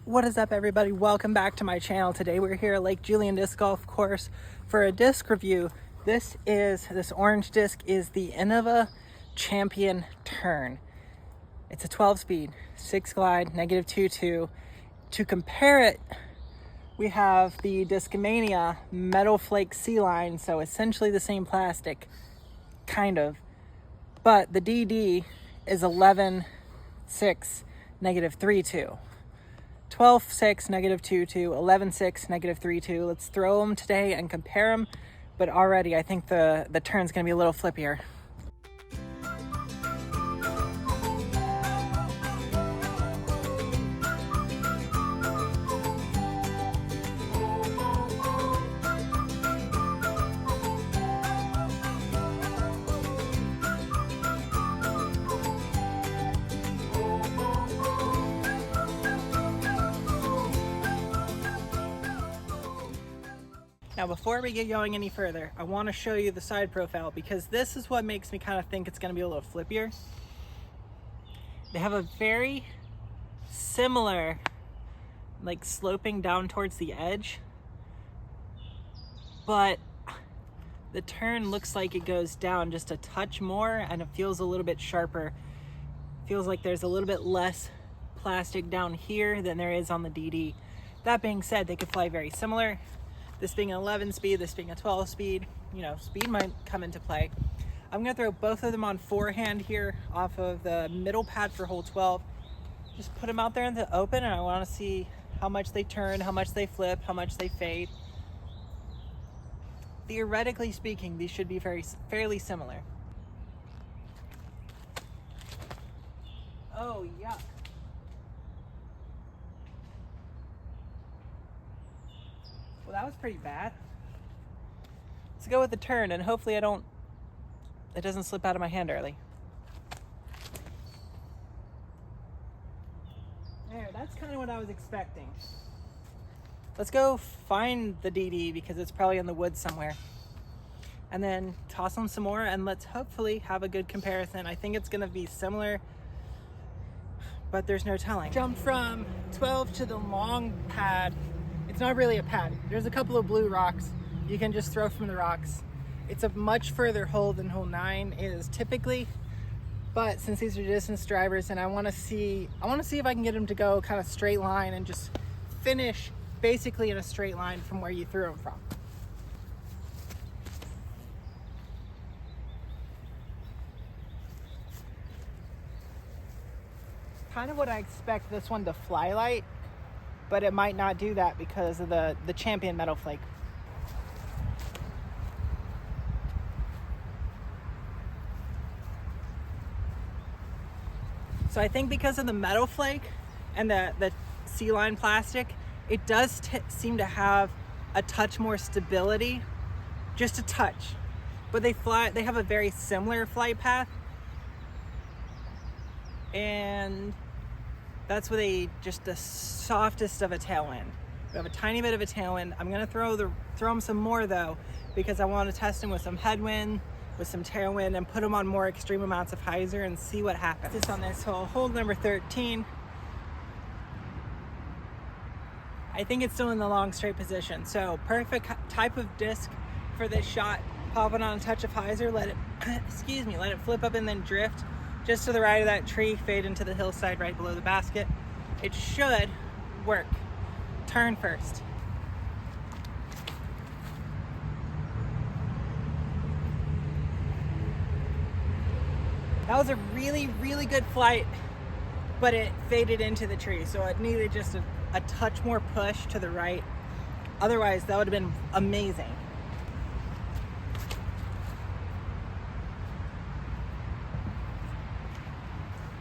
What is up, everybody? Welcome back to my channel. Today we're here at Lake Julian Disc Golf Course for a disc review. This orange disc is the Innova Champion Tern. It's a 12-speed, 6-glide, -2.2. To compare it, we have the Discmania Metal Flake C-Line, so essentially the same plastic, kind of. But the DD is 11.6, -3.2. 12.6, -2.2, 11.6, -3.2. Let's throw them today and compare them. But already, I think the Tern's gonna be a little flippier. Now, before we get going any further, I want to show you the side profile because this is what makes me kind of think it's going to be a little flippier. They have a very similar, like, sloping down towards the edge, but the Tern looks like it goes down just a touch more and it feels a little bit sharper. Feels like there's a little bit less plastic down here than there is on the DD. That being said, they could fly very similar. This being an 11 speed, this being a 12 speed, you know, speed might come into play. I'm gonna throw both of them on forehand here off of the middle pad for hole 12. Just put them out there in the open and I wanna see how much they turn, how much they flip, how much they fade. Theoretically speaking, these should be fairly similar. Oh, yuck. Well, that was pretty bad. Let's go with the Tern and hopefully it doesn't slip out of my hand early. There, that's kind of what I was expecting. Let's go find the DD because it's probably in the woods somewhere. And then toss them some more and let's hopefully have a good comparison. I think it's gonna be similar, but there's no telling. Jump from 12 to the long pad. It's not really a pad. There's a couple of blue rocks you can just throw from the rocks. It's a much further hole than hole 9 is typically, but since these are distance drivers and I want to see if I can get them to go kind of straight line and just finish basically in a straight line from where you threw them from. Kind of what I expect this one to fly like, but it might not do that because of the Champion Metal Flake. So I think because of the Metal Flake and the C-Line plastic, it does seem to have a touch more stability, just a touch. But they have a very similar flight path, and that's where just the softest of a tailwind. We have a tiny bit of a tailwind. I'm gonna throw them some more though, because I want to test them with some headwind, with some tailwind, and put them on more extreme amounts of hyzer and see what happens. This on this hole, hole number 13. I think it's still in the long straight position. So perfect type of disc for this shot. Pop it on a touch of hyzer, let it, let it flip up and then drift just to the right of that tree, fade into the hillside right below the basket. It should work. Turn first. That was a really, really good flight, but it faded into the tree, so it needed just a touch more push to the right. Otherwise, that would have been amazing.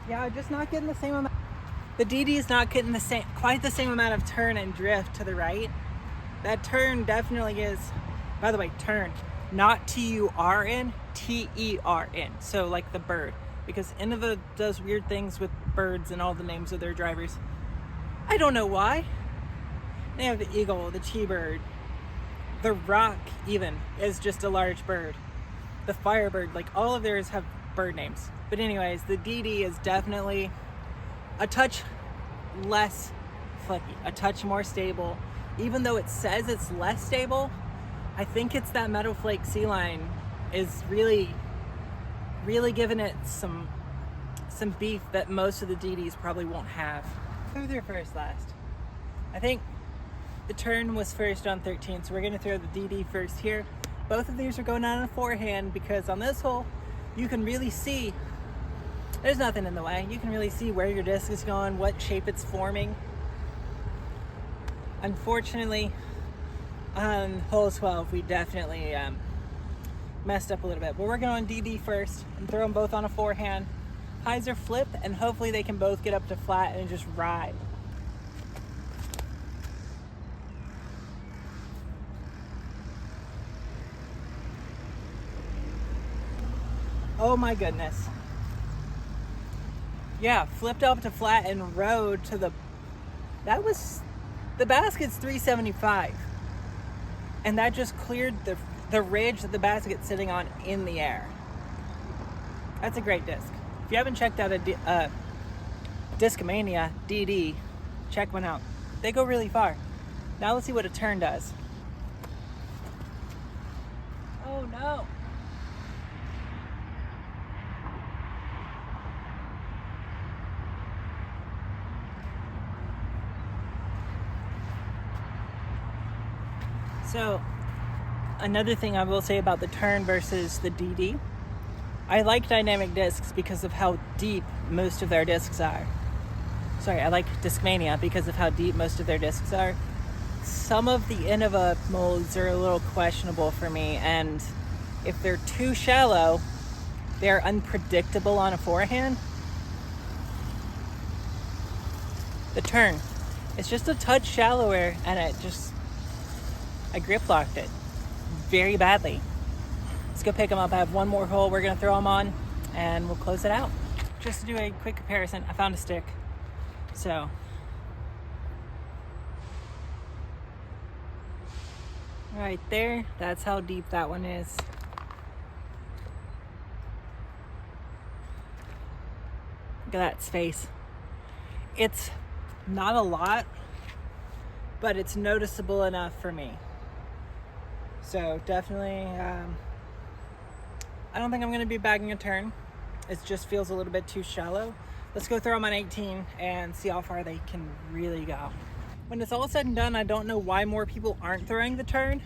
Yeah, just not getting the same amount. The DD is not getting quite the same amount of turn and drift to the right. That Tern definitely is, by the way, Tern, not T-U-R-N, T-E-R-N. So like the bird, because Innova does weird things with birds and all the names of their drivers. I don't know why. They have the eagle, the T-bird, the rock even is just a large bird. The firebird, like all of theirs have bird names. But anyways, the DD is definitely a touch less flaky, a touch more stable. Even though it says it's less stable, I think it's that metal flake C-line is really giving it some beef that most of the DDs probably won't have. Who threw first last? I think the Tern was first on 13, so we're gonna throw the DD first here. Both of these are going on a forehand because on this hole, you can really see, there's nothing in the way. You can really see where your disc is going, what shape it's forming. Unfortunately, on hole 12, we definitely messed up a little bit, but we're going DD first and throw them both on a forehand. Hyzer flip, and hopefully they can both get up to flat and just ride. Oh my goodness. Yeah, flipped up to flat and rode to the basket's 375. And that just cleared the ridge that the basket's sitting on in the air. That's a great disc. If you haven't checked out a Discmania DD, check one out. They go really far. Now let's see what a Tern does. Oh no. So, another thing I will say about the Tern versus the DD, I like dynamic discs because of how deep most of their discs are. Sorry, I like Discmania because of how deep most of their discs are. Some of the Innova molds are a little questionable for me, and if they're too shallow, they're unpredictable on a forehand. The Tern, it's just a touch shallower, and I grip locked it very badly. Let's go pick them up. I have one more hole we're gonna throw them on and we'll close it out. Just to do a quick comparison, I found a stick. So, right there, that's how deep that one is. Look at that space. It's not a lot, but it's noticeable enough for me. So definitely, I don't think I'm gonna be bagging a Tern. It just feels a little bit too shallow. Let's go throw them on 18 and see how far they can really go. When it's all said and done, I don't know why more people aren't throwing the Tern,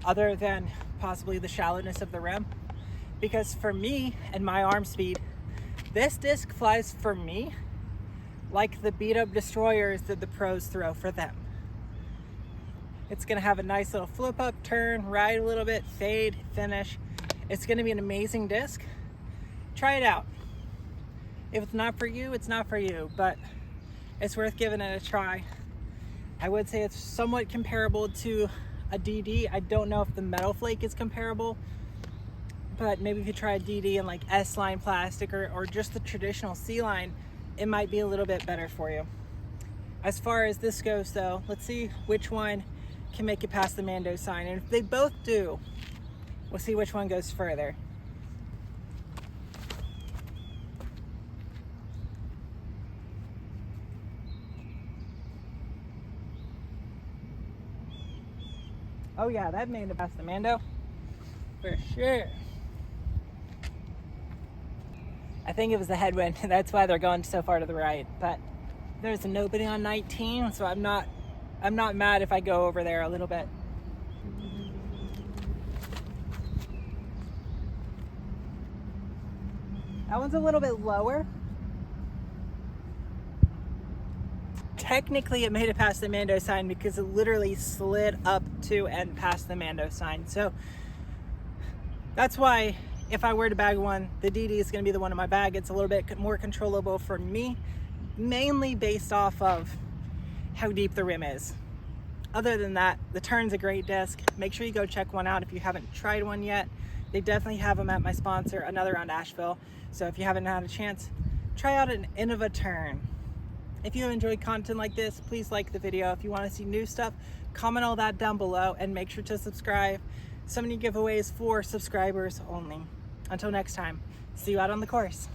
other than possibly the shallowness of the rim. Because for me and my arm speed, this disc flies for me like the beat up destroyers that the pros throw for them. It's gonna have a nice little flip up, turn, ride a little bit, fade, finish. It's gonna be an amazing disc. Try it out. If it's not for you, it's not for you, but it's worth giving it a try. I would say it's somewhat comparable to a DD. I don't know if the metal flake is comparable, but maybe if you try a DD in like S-line plastic or just the traditional C-line, it might be a little bit better for you. As far as this goes though, let's see which one can make it past the Mando sign. And if they both do, we'll see which one goes further. Oh yeah, that made it past the Mando, for sure. I think it was the headwind, that's why they're going so far to the right. But there's a nobody on 19, so I'm not mad if I go over there a little bit. That one's a little bit lower. Technically it made it past the Mando sign because it literally slid up to and past the Mando sign. So that's why if I were to bag one, the DD is going to be the one in my bag. It's a little bit more controllable for me, mainly based off of how deep the rim is. Other than that, the Tern's a great disc. Make sure you go check one out if you haven't tried one yet. They definitely have them at my sponsor, Another on Asheville. So if you haven't had a chance, try out an Innova Tern. If you enjoy content like this, please like the video. If you want to see new stuff, comment all that down below and make sure to subscribe. So many giveaways for subscribers only. Until next time, see you out on the course.